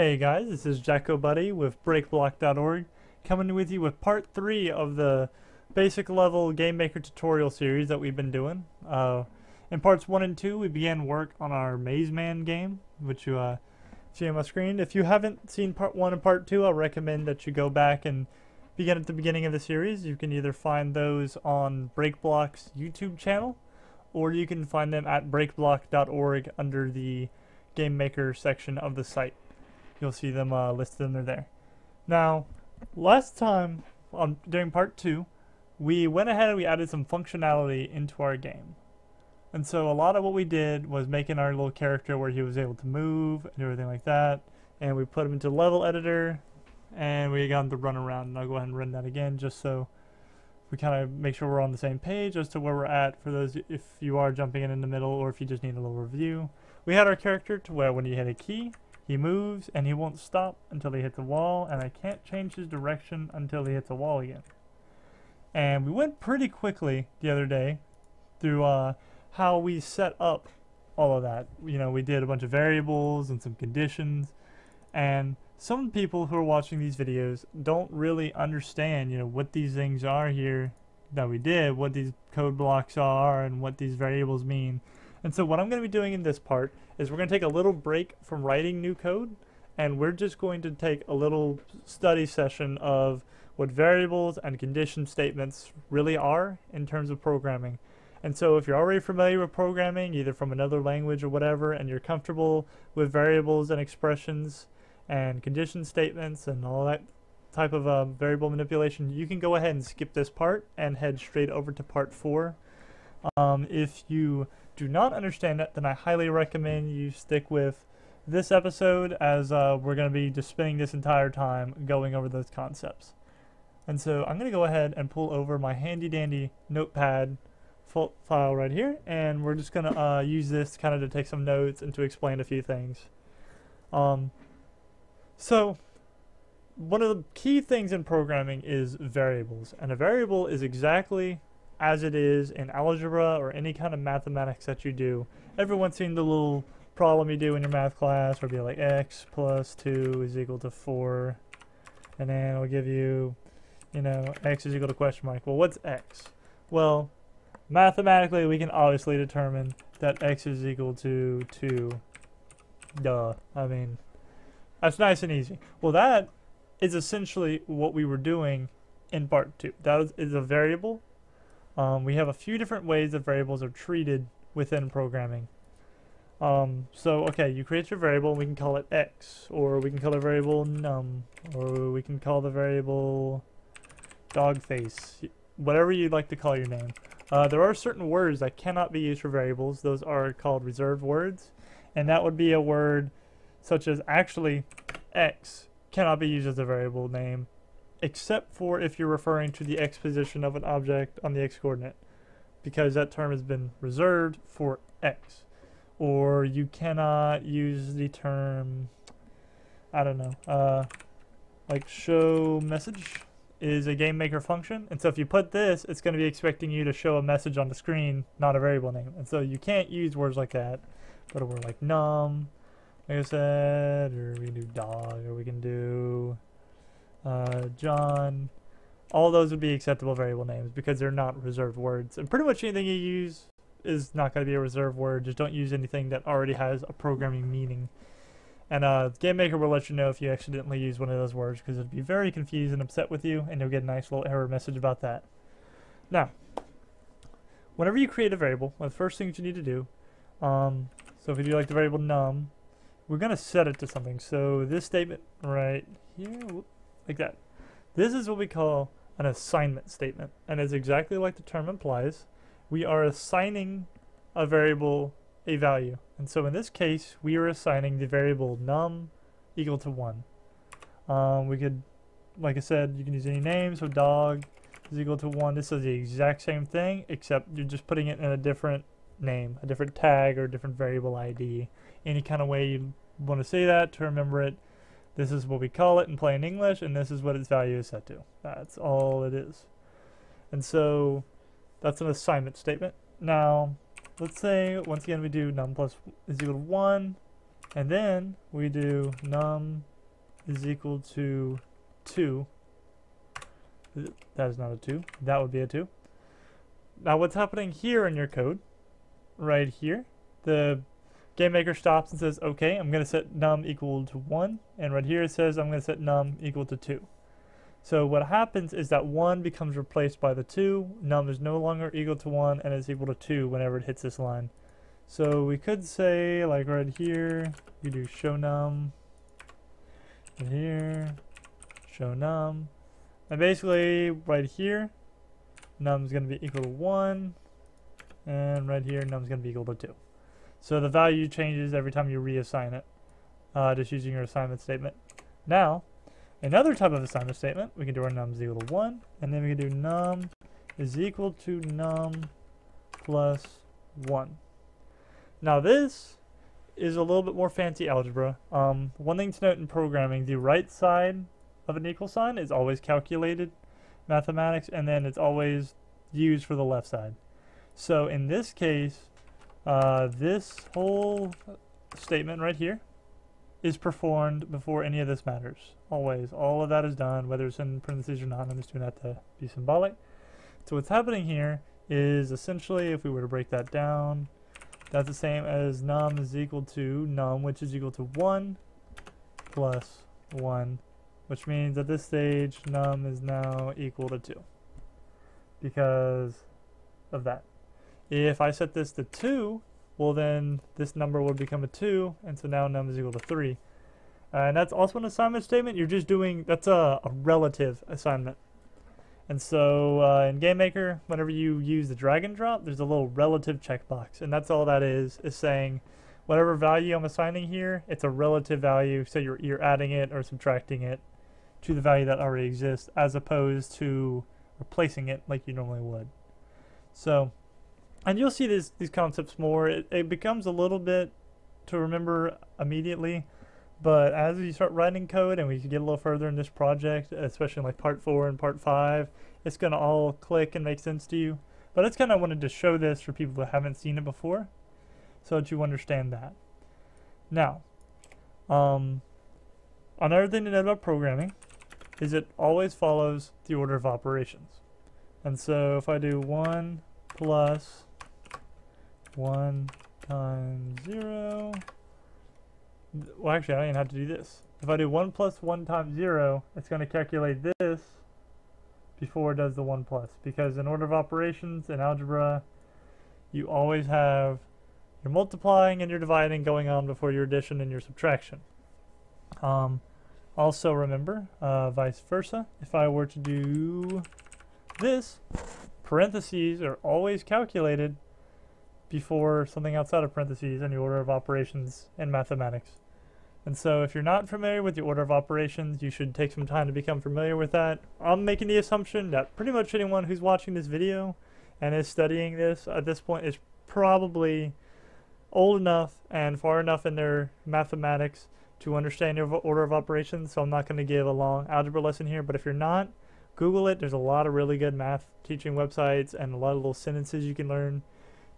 Hey guys, this is Jacko Buddy with breakblock.org coming with you with part 3 of the basic level game maker tutorial series that we've been doing. In parts 1 and 2 we began work on our Maze Man game, which you see on my screen. If you haven't seen part 1 and part 2, I'll recommend that you go back and begin at the beginning of the series. You can either find those on Breakblock's YouTube channel, or you can find them at breakblock.org under the game maker section of the site. You'll see them listed under there. Now, last time during part 2, we went ahead and we added some functionality into our game. And so a lot of what we did was making our little character where he was able to move and everything like that. And we put him into level editor and we got him to run around. And I'll go ahead and run that again just so we kind of make sure we're on the same page as to where we're at for those if you are jumping in the middle or if you just need a little review. We had our character to where when you hit a key, he moves and he won't stop until he hits a wall, and I can't change his direction until he hits a wall again. And we went pretty quickly the other day through how we set up all of that. You know, we did a bunch of variables and some conditions, and some people who are watching these videos don't really understand, you know, what these things are here that we did, what these code blocks are, and what these variables mean. And so what I'm going to be doing in this part is we're going to take a little break from writing new code, and we're just going to take a little study session of what variables and condition statements really are in terms of programming. And so if you're already familiar with programming, either from another language or whatever, and you're comfortable with variables and expressions and condition statements and all that type of variable manipulation, you can go ahead and skip this part and head straight over to part 4. If you do not understand it, then I highly recommend you stick with this episode, as we're going to be just spending this entire time going over those concepts. And so I'm going to go ahead and pull over my handy dandy notepad file right here, and we're just going to use this kind of to take some notes and to explain a few things. So one of the key things in programming is variables, and a variable is exactly as it is in algebra or any kind of mathematics that you do. Everyone's seen the little problem you do in your math class where it'll be like x plus 2 is equal to 4, and then it'll give you, you know, x is equal to question mark. Well, what's x? Well, mathematically we can obviously determine that x is equal to 2. Duh. I mean, that's nice and easy. Well, that is essentially what we were doing in part 2. That is a variable. We have a few different ways that variables are treated within programming. So, okay, you create your variable, and we can call it x, or we can call the variable num, or we can call the variable dogface, whatever you'd like to call your name. There are certain words that cannot be used for variables. Those are called reserved words, and that would be a word such as, actually, x cannot be used as a variable name, except for if you're referring to the x position of an object on the x coordinate, because that term has been reserved for x. Or you cannot use the term, I don't know, like show message is a game maker function, and so if you put this, it's going to be expecting you to show a message on the screen, not a variable name, and so you can't use words like that. But a word like num, like I said, or we can do dog, or we can do John. All those would be acceptable variable names because they're not reserved words, and pretty much anything you use is not going to be a reserved word. Just don't use anything that already has a programming meaning. And Game Maker will let you know if you accidentally use one of those words, because it'll be very confused and upset with you, and you'll get a nice little error message about that. Now, whenever you create a variable, one of the first things you need to do, so if we do like the variable num, we're going to set it to something. So this statement right here, like that. This is what we call an assignment statement, and it's exactly like the term implies. We are assigning a variable a value, and so in this case we are assigning the variable num equal to 1. We could, like I said, you can use any name, so dog is equal to 1. This is the exact same thing, except you're just putting it in a different name, a different tag, or a different variable ID. Any kind of way you want to say that to remember it. This is what we call it in plain English, and this is what its value is set to. That's all it is. And so that's an assignment statement. Now, let's say, once again, we do num plus is equal to 1. And then we do num is equal to 2. That is not a 2. That would be a 2. Now what's happening here in your code, right here, the game maker stops and says, okay, I'm going to set num equal to 1. And right here it says I'm going to set num equal to 2. So what happens is that 1 becomes replaced by the 2. Num is no longer equal to 1 and is equal to 2 whenever it hits this line. So we could say, like right here, you do show num, and here, show num. And basically, right here, num is going to be equal to 1, and right here, num is going to be equal to 2. So the value changes every time you reassign it, just using your assignment statement. Now, another type of assignment statement, we can do our num is equal to 1, and then we can do num is equal to num plus 1. Now this is a little bit more fancy algebra. One thing to note in programming, the right side of an equal sign is always calculated mathematics, and then it's always used for the left side. So in this case, this whole statement right here is performed before any of this matters. Always. All of that is done, whether it's in parentheses or not. I'm just doing that to be symbolic. So what's happening here is essentially, if we were to break that down, that's the same as num is equal to num, which is equal to 1 plus 1, which means at this stage num is now equal to 2 because of that. If I set this to 2, well then this number would become a 2, and so now num is equal to 3. And that's also an assignment statement. You're just doing, that's a relative assignment. And so in GameMaker, whenever you use the drag and drop, there's a little relative checkbox. And that's all that is saying whatever value I'm assigning here, it's a relative value. So you're adding it or subtracting it to the value that already exists, as opposed to replacing it like you normally would. So, and you'll see these concepts more. It becomes a little bit to remember immediately. But as you start writing code and we get a little further in this project, especially in like part 4 and part 5, it's going to all click and make sense to you. But it's kind of wanted to show this for people who haven't seen it before, so that you understand that. Now, another thing to note about programming is it always follows the order of operations. And so if I do 1 plus 1 times 0, well, actually, I don't even have to do this. If I do 1 plus 1 times 0, it's going to calculate this before it does the 1 plus. Because in order of operations in algebra, you always have your multiplying and your dividing going on before your addition and your subtraction. Also remember, vice versa, if I were to do this, parentheses are always calculated before something outside of parentheses in the order of operations in mathematics. And so if you're not familiar with the order of operations, you should take some time to become familiar with that. I'm making the assumption that pretty much anyone who's watching this video and is studying this at this point is probably old enough and far enough in their mathematics to understand your order of operations, so I'm not going to give a long algebra lesson here. But if you're not, Google it. There's a lot of really good math teaching websites and a lot of little sentences you can learn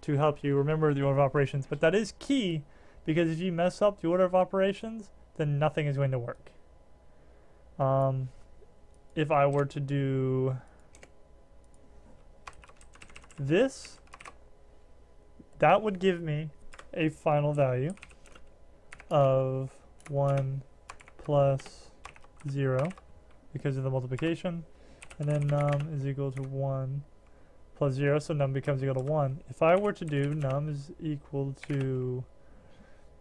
to help you remember the order of operations. But that is key, because if you mess up the order of operations, then nothing is going to work. If I were to do this, that would give me a final value of 1 plus 0 because of the multiplication, and then num is equal to 1 plus 0, so num becomes equal to 1. If I were to do num is equal to,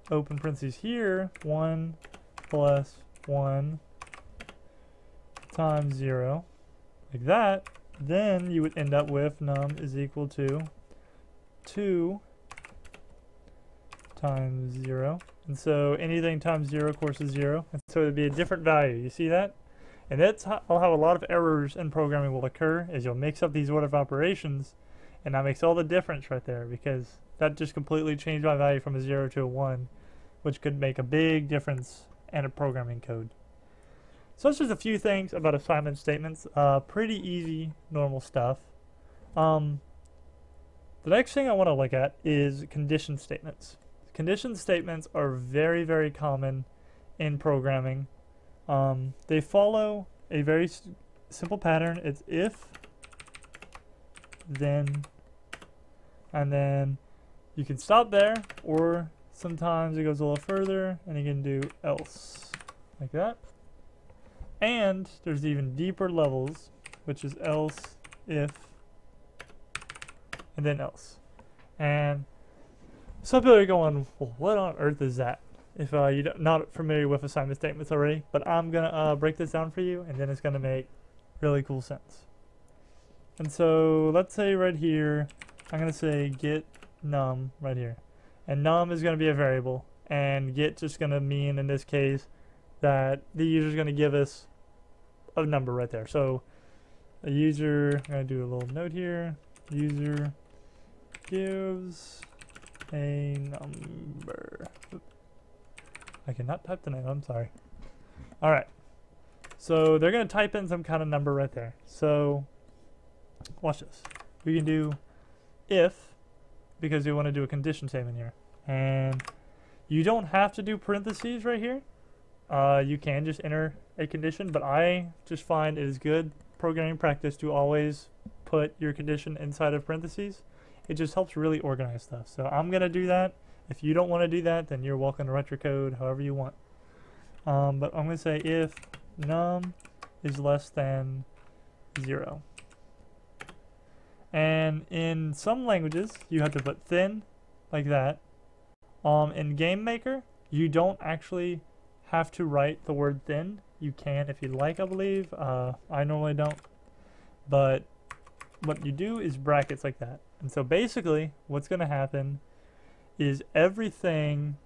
open parentheses here, 1 plus 1 times 0, like that, then you would end up with num is equal to 2 times 0. And so anything times 0, of course, is 0. And so it would be a different value. You see that? And that's how a lot of errors in programming will occur, is you'll mix up these order of operations, and that makes all the difference right there, because that just completely changed my value from a 0 to a 1, which could make a big difference in a programming code. So that's just a few things about assignment statements. Pretty easy, normal stuff. The next thing I want to look at is condition statements. condition statements are very, very common in programming. They follow a very simple pattern. It's if, then, and then you can stop there, or sometimes it goes a little further and you can do else, like that. And there's even deeper levels, which is else, if, and then else. And some people are going, well, what on earth is that? If you're not familiar with assignment statements already, but I'm gonna break this down for you, and then it's gonna make really cool sense. And so let's say right here, I'm gonna say get num right here, and num is gonna be a variable, and get just gonna mean in this case that the user is gonna give us a number right there. So a user, I'm gonna do a little note here. User gives a number. I cannot type the name, I'm sorry. Alright, so they're going to type in some kind of number right there. So watch this. We can do if, because we want to do a condition statement here. And you don't have to do parentheses right here. You can just enter a condition, but I just find it is good programming practice to always put your condition inside of parentheses. It just helps really organize stuff. So I'm going to do that. If you don't want to do that, then you're welcome to write your code however you want. But I'm going to say if num is less than 0. And in some languages, you have to put thin, like that. In GameMaker, you don't actually have to write the word thin. You can if you'd like, I believe. I normally don't. But what you do is brackets like that. And so basically, what's going to happen is everything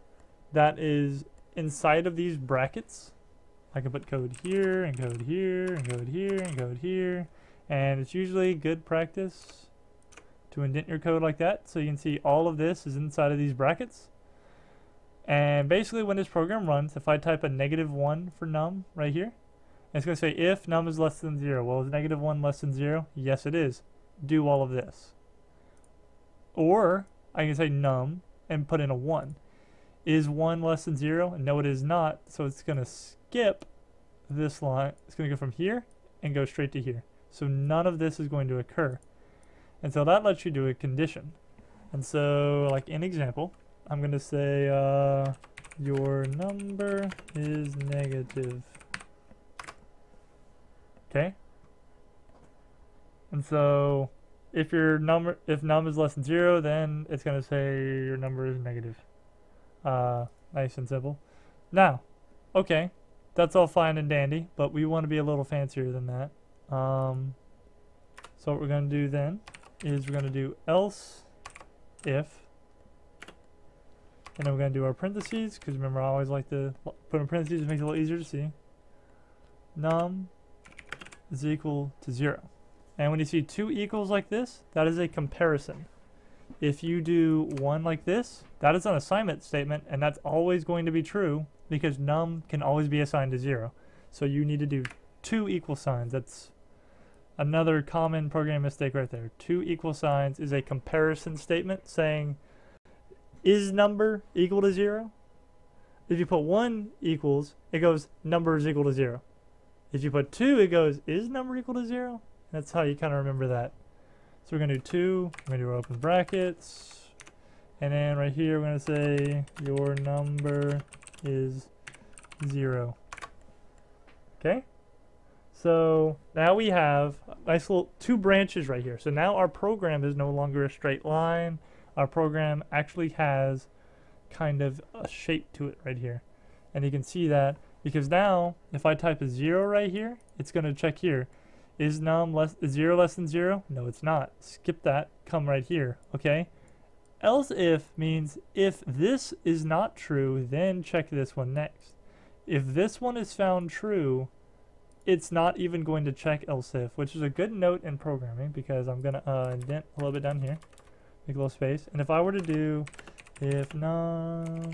that is inside of these brackets, I can put code here, and code here, and code here, and code here, and it's usually good practice to indent your code like that, so you can see all of this is inside of these brackets. And basically when this program runs, if I type a -1 for num right here, it's going to say if num is less than 0. Well, is -1 less than 0? Yes, it is. Do all of this. Or I can say num and put in a 1. Is 1 less than 0? No, it is not. So it's going to skip this line. It's going to go from here and go straight to here. So none of this is going to occur. And so that lets you do a condition. And so, like in example, I'm going to say your number is negative. Okay? And so if num is less than 0, then it's going to say your number is negative. Nice and simple. Now, okay, that's all fine and dandy, but we want to be a little fancier than that. So what we're going to do then is we're going to do else if, and then we're going to do our parentheses, because remember I always like to put in parentheses, it makes it a little easier to see. Num is equal to 0. And when you see 2 equals like this, that is a comparison. If you do 1 like this, that is an assignment statement, and that's always going to be true because num can always be assigned to 0. So you need to do 2 equal signs. That's another common program mistake right there. 2 equal signs is a comparison statement saying, is number equal to 0? If you put 1 equals, it goes number is equal to 0. If you put 2, it goes is number equal to 0? That's how you kind of remember that. So we're going to do 2, we're going to do our open brackets, and then right here we're going to say your number is 0. Okay? So now we have nice little 2 branches right here. So now our program is no longer a straight line. Our program actually has kind of a shape to it right here. And you can see that because now if I type a 0 right here, it's going to check here. Is num 0 less than 0? No, it's not. Skip that. Come right here. Okay? Else if means if this is not true, then check this one next. If this one is found true, it's not even going to check else if, which is a good note in programming because I'm going to indent a little bit down here. Make a little space. And if I were to do if num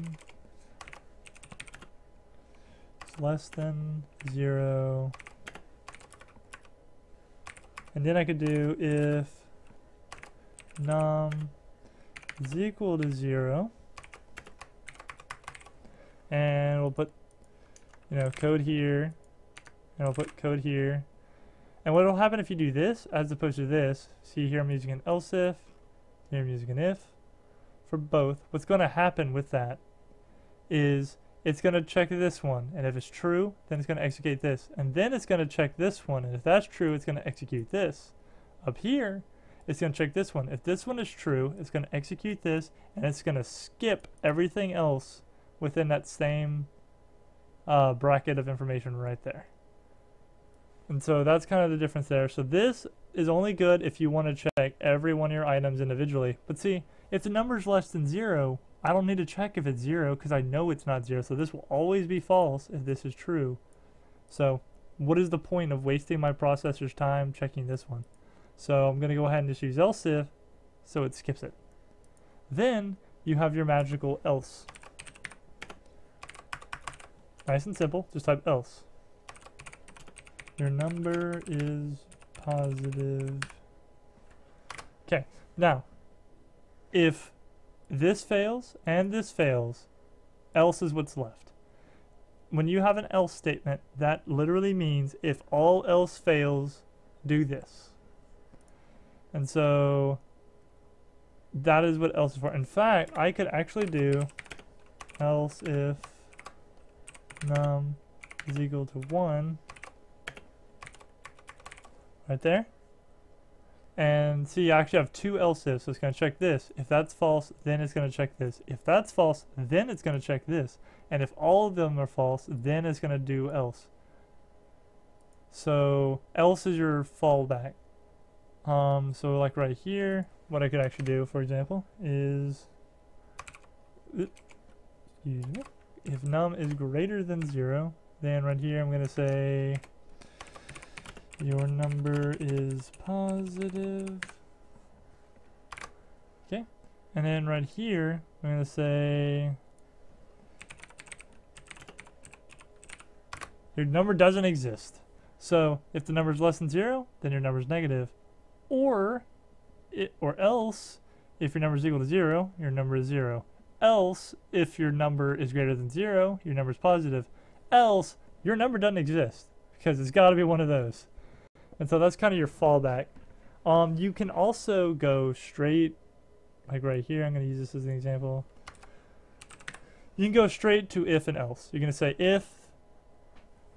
is less than 0, and then I could do if num is equal to 0, and we'll put, you know, code here, and we'll put code here. And what will happen if you do this as opposed to this? See here I'm using an else if, here I'm using an if for both. What's going to happen with that is it's going to check this one, and if it's true, then it's going to execute this, and then it's going to check this one, and if that's true, it's going to execute this. Up here, it's going to check this one. If this one is true, it's going to execute this, and it's going to skip everything else within that same bracket of information right there. And so that's kind of the difference there. So this is only good if you want to check every one of your items individually. But see, if the number is less than 0, I don't need to check if it's 0 because I know it's not 0. So this will always be false if this is true. So what is the point of wasting my processor's time checking this one? So I'm going to go ahead and just use else if, so it skips it. Then you have your magical else. Nice and simple, just type else. Your number is positive. Okay, now, if this fails and this fails, else is what's left. When you have an else statement, that literally means if all else fails, do this. And so that is what else is for. In fact, I could actually do else if num is equal to 1 right there. And see, I actually have two else ifs, so it's going to check this. If that's false, then it's going to check this. If that's false, then it's going to check this. And if all of them are false, then it's going to do else. So else is your fallback. So like right here, what I could actually do, for example, is if num is greater than 0, then right here I'm going to say your number is positive. Okay, and then right here I'm going to say your number doesn't exist. So if the number is less than 0, then your number is negative. Or else, if your number is equal to 0, your number is 0. Else, if your number is greater than 0, your number is positive. Else, your number doesn't exist, because it's got to be one of those. And so that's kind of your fallback. You can also go straight, like right here, I'm going to use this as an example. You can go straight to if and else. You're going to say if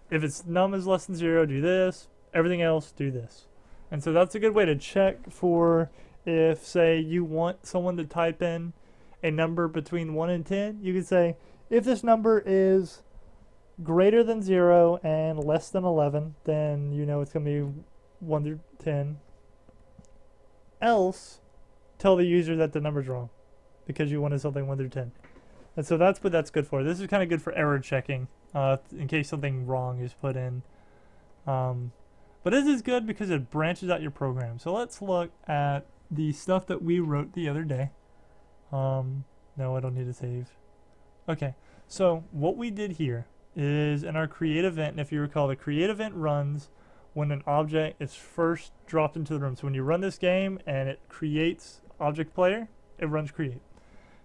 it's num is less than 0, do this. Everything else, do this. And so that's a good way to check for if, say, you want someone to type in a number between 1 and 10. You can say, if this number is greater than 0 and less than 11, then you know it's going to be 1 through 10. Else, tell the user that the number's wrong because you wanted something 1 through 10. And so that's what that's good for. This is kind of good for error checking in case something wrong is put in. But this is good because it branches out your program. So let's look at the stuff that we wrote the other day. No, I don't need to save. Okay, so what we did here is in our create event, and if you recall, the create event runs when an object is first dropped into the room. So when you run this game and it creates object player, it runs create.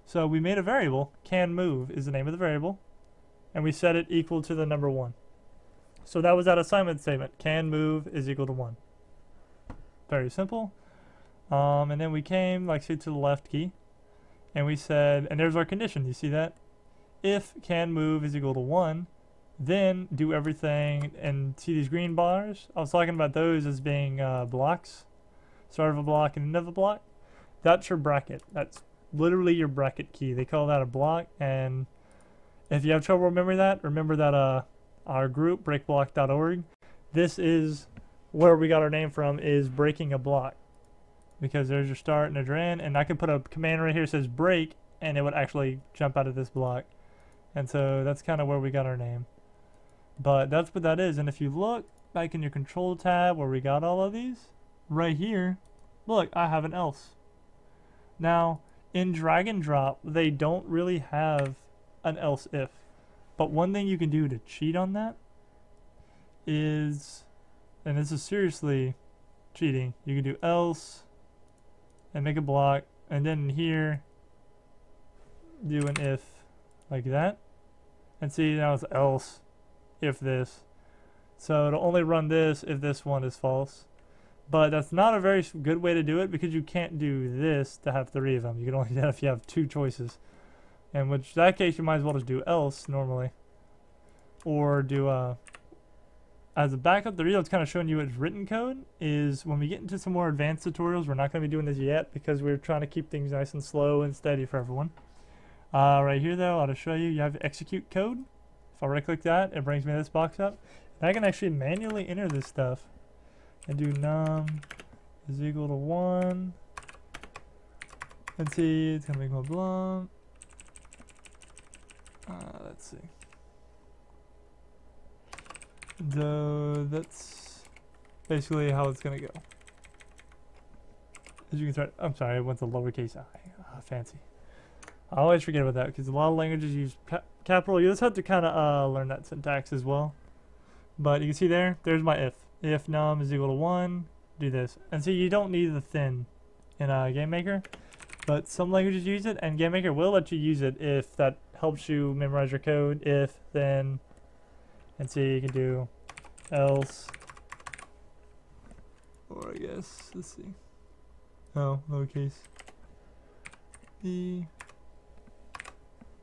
So we made a variable, can move is the name of the variable, and we set it equal to the number 1. So that was that assignment statement. Can move is equal to 1. Very simple. And then we came, like, say, to the left key, and we said, and there's our condition. You see that? If can move is equal to 1, then do everything. And see these green bars? I was talking about those as being blocks. Start of a block and end of a block. That's your bracket. That's literally your bracket key. They call that a block. And if you have trouble remembering that, remember that our group, breakblock.org, this is where we got our name from, is breaking a block. Because there's your start and there's your end, and I could put a command right here that says break, and it would actually jump out of this block. And so that's kind of where we got our name. But that's what that is. And if you look back in your control tab where we got all of these, right here, look, I have an else. Now, in drag and drop, they don't really have an else if. But one thing you can do to cheat on that is, and this is seriously cheating, you can do else and make a block, and then here do an if like that, And see, now it's else if this. So it'll only run this if this one is false. But that's not a very good way to do it because you can't do this to have 3 of them. You can only do that if you have 2 choices. In which that case you might as well just do else normally. Or do as a backup, the reason it's kind of showing you it's written code is when we get into some more advanced tutorials, we're not going to be doing this yet because we're trying to keep things nice and slow and steady for everyone. Right here though, I'll just show you, you have execute code. If I right click that, it brings me this box up. And I can actually manually enter this stuff. And do num is equal to 1. Let's see, it's gonna make my blah. Let's see. So that's basically how it's gonna go. As you can start, I'm sorry, I went to lowercase I. Fancy. I always forget about that because a lot of languages use capital. You just have to kind of learn that syntax as well. But you can see there's my if. If num is equal to 1, do this. And see, you don't need the thin in GameMaker, but some languages use it, and GameMaker will let you use it if that helps you memorize your code. If, then, and see, you can do else, or I guess, let's see. Oh, lowercase e.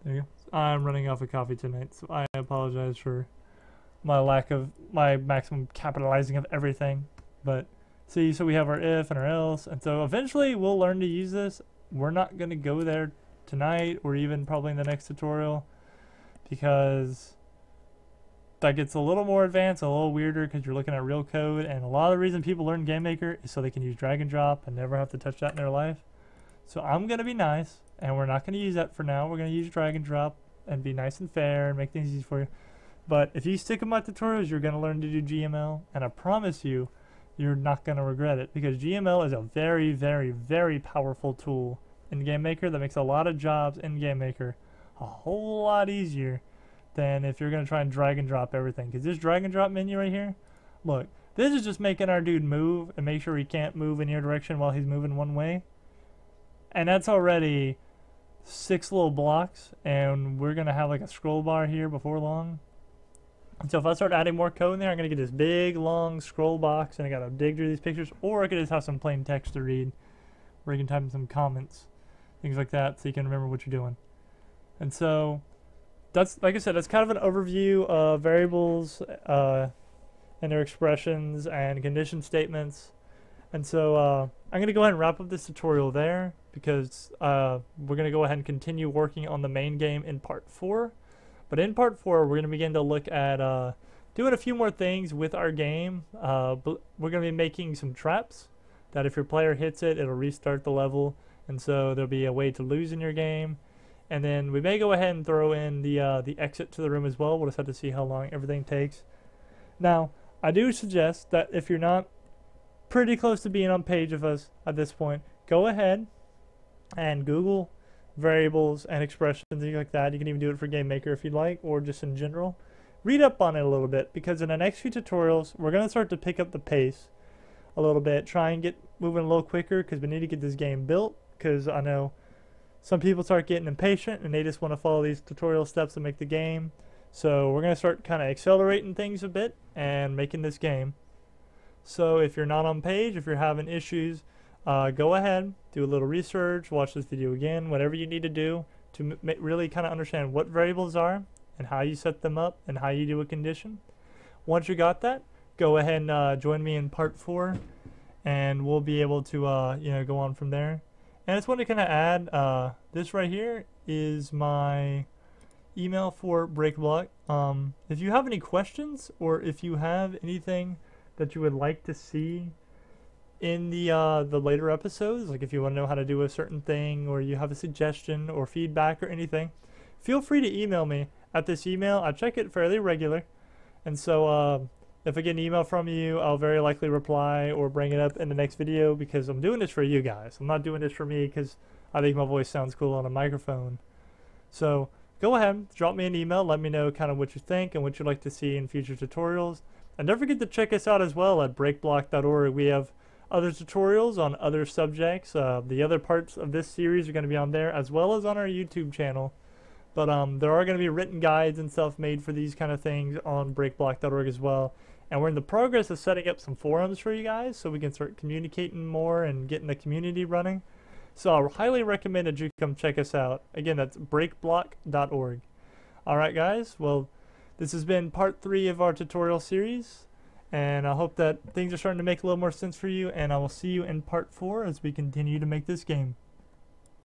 There you go. I'm running off of coffee tonight, so I apologize for my maximum capitalizing of everything. But see, so we have our if and our else, and so eventually we'll learn to use this. We're not going to go there tonight or even probably in the next tutorial because that gets a little more advanced, a little weirder because you're looking at real code, and a lot of the reason people learn GameMaker is so they can use drag and drop and never have to touch that in their life. So I'm going to be nice, and we're not going to use that for now. We're going to use drag and drop and be nice and fair and make things easy for you. But if you stick with my tutorials, you're going to learn to do GML, and I promise you, you're not going to regret it because GML is a very, very, very powerful tool in GameMaker that makes a lot of jobs in GameMaker a whole lot easier than if you're going to try and drag and drop everything. Because this drag and drop menu right here, look, this is just making our dude move and make sure he can't move in your direction while he's moving one way. And that's already 6 little blocks, and we're going to have like a scroll bar here before long. So if I start adding more code in there, I'm going to get this big, long scroll box, and I got to dig through these pictures, or I could just have some plain text to read, where you can type in some comments, things like that, so you can remember what you're doing. And so, that's, like I said, that's kind of an overview of variables and their expressions and condition statements. And so, I'm going to go ahead and wrap up this tutorial there, because we're going to go ahead and continue working on the main game in part 4. But in part 4, we're going to begin to look at doing a few more things with our game. We're going to be making some traps that if your player hits it, it'll restart the level. And so there'll be a way to lose in your game. And then we may go ahead and throw in the exit to the room as well. We'll just have to see how long everything takes. Now, I do suggest that if you're not pretty close to being on page with us at this point, go ahead and Google variables and expressions, things like that. You can even do it for GameMaker if you'd like, or just in general. Read up on it a little bit, because in the next few tutorials, we're going to start to pick up the pace a little bit, try and get moving a little quicker, because we need to get this game built, because I know some people start getting impatient, and they just want to follow these tutorial steps to make the game. So we're going to start kind of accelerating things a bit, and making this game. So if you're not on page, if you're having issues, go ahead, do a little research, watch this video again, whatever you need to do to really kind of understand what variables are and how you set them up and how you do a condition. Once you got that, go ahead and join me in part 4, and we'll be able to go on from there. And I just want to kind of add, this right here is my email for BreakBlock. If you have any questions, or if you have anything that you would like to see in the later episodes, like if you want to know how to do a certain thing, or you have a suggestion or feedback or anything, feel free to email me at this email. I check it fairly regular, and so if I get an email from you, I'll very likely reply or bring it up in the next video, because I'm doing this for you guys. I'm not doing this for me because I think my voice sounds cool on a microphone. So go ahead, drop me an email, let me know kind of what you think and what you'd like to see in future tutorials. And don't forget to check us out as well at breakblock.org. We have other tutorials on other subjects. The other parts of this series are going to be on there, as well as on our YouTube channel. But there are going to be written guides and stuff made for these kind of things on breakblock.org as well. And we're in the progress of setting up some forums for you guys so we can start communicating more and getting the community running. So I highly recommend that you come check us out. Again, that's breakblock.org. Alright guys, well, this has been part 3 of our tutorial series. And I hope that things are starting to make a little more sense for you. And I will see you in part 4 as we continue to make this game.